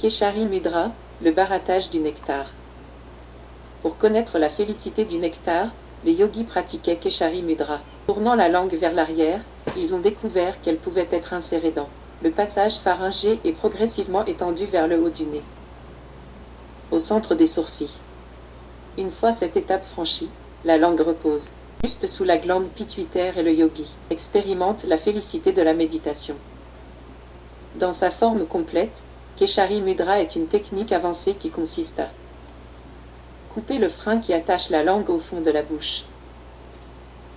Keshari Mudra, le barattage du nectar. Pour connaître la félicité du nectar, les yogis pratiquaient Keshari Mudra. Tournant la langue vers l'arrière, ils ont découvert qu'elle pouvait être insérée dans le passage pharyngé et progressivement étendue vers le haut du nez, au centre des sourcils. Une fois cette étape franchie, la langue repose juste sous la glande pituitaire et le yogi expérimente la félicité de la méditation. Dans sa forme complète, Keshari Mudra est une technique avancée qui consiste à couper le frein qui attache la langue au fond de la bouche.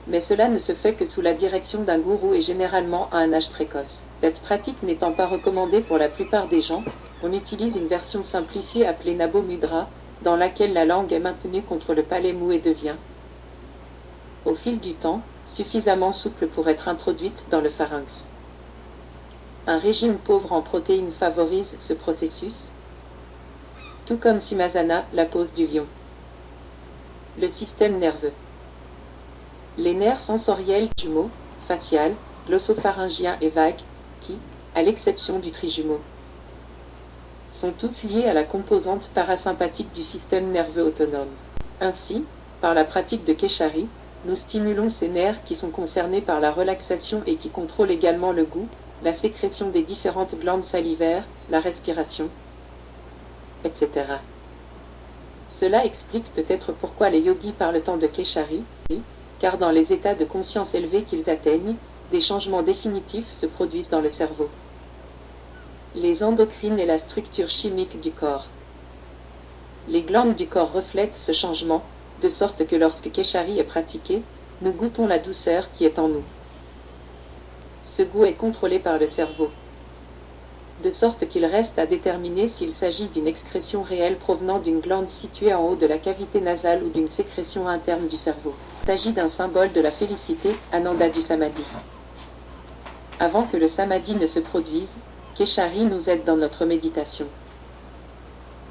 Mais cela ne se fait que sous la direction d'un gourou et généralement à un âge précoce. Cette pratique n'étant pas recommandée pour la plupart des gens, on utilise une version simplifiée appelée Nabo Mudra, dans laquelle la langue est maintenue contre le palais mou et devient, au fil du temps, suffisamment souple pour être introduite dans le pharynx. Un régime pauvre en protéines favorise ce processus, tout comme Simasana, la pose du lion. Le système nerveux. Les nerfs sensoriels jumeaux, facial, glossopharyngien et vague, qui, à l'exception du trijumeau, sont tous liés à la composante parasympathique du système nerveux autonome. Ainsi, par la pratique de Keshari, nous stimulons ces nerfs qui sont concernés par la relaxation et qui contrôlent également le goût, la sécrétion des différentes glandes salivaires, la respiration, etc. Cela explique peut-être pourquoi les yogis parlent tant de Keshari, car dans les états de conscience élevés qu'ils atteignent, des changements définitifs se produisent dans le cerveau, les endocrines et la structure chimique du corps. Les glandes du corps reflètent ce changement, de sorte que lorsque Keshari est pratiqué, nous goûtons la douceur qui est en nous. Ce goût est contrôlé par le cerveau, de sorte qu'il reste à déterminer s'il s'agit d'une excrétion réelle provenant d'une glande située en haut de la cavité nasale ou d'une sécrétion interne du cerveau. Il s'agit d'un symbole de la félicité, Ananda du Samadhi. Avant que le Samadhi ne se produise, Keshari nous aide dans notre méditation.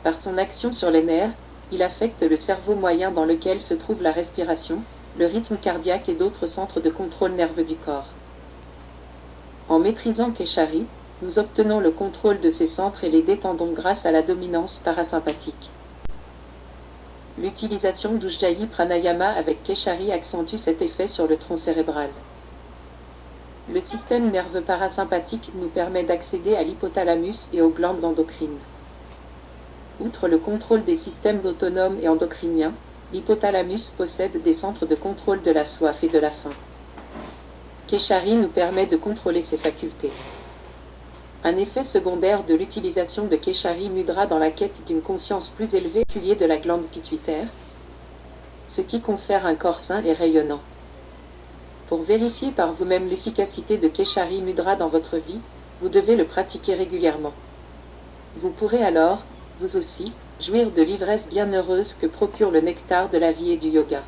Par son action sur les nerfs, il affecte le cerveau moyen dans lequel se trouve la respiration, le rythme cardiaque et d'autres centres de contrôle nerveux du corps. En maîtrisant Keshari, nous obtenons le contrôle de ces centres et les détendons grâce à la dominance parasympathique. L'utilisation d'Ujjayi Pranayama avec Keshari accentue cet effet sur le tronc cérébral. Le système nerveux parasympathique nous permet d'accéder à l'hypothalamus et aux glandes endocrines. Outre le contrôle des systèmes autonomes et endocriniens, l'hypothalamus possède des centres de contrôle de la soif et de la faim. Keshari nous permet de contrôler ces facultés. Un effet secondaire de l'utilisation de Keshari Mudra dans la quête d'une conscience plus élevée est particulier de la glande pituitaire, ce qui confère un corps sain et rayonnant. Pour vérifier par vous-même l'efficacité de Keshari Mudra dans votre vie, vous devez le pratiquer régulièrement. Vous pourrez alors, vous aussi, jouir de l'ivresse bienheureuse que procure le nectar de la vie et du yoga.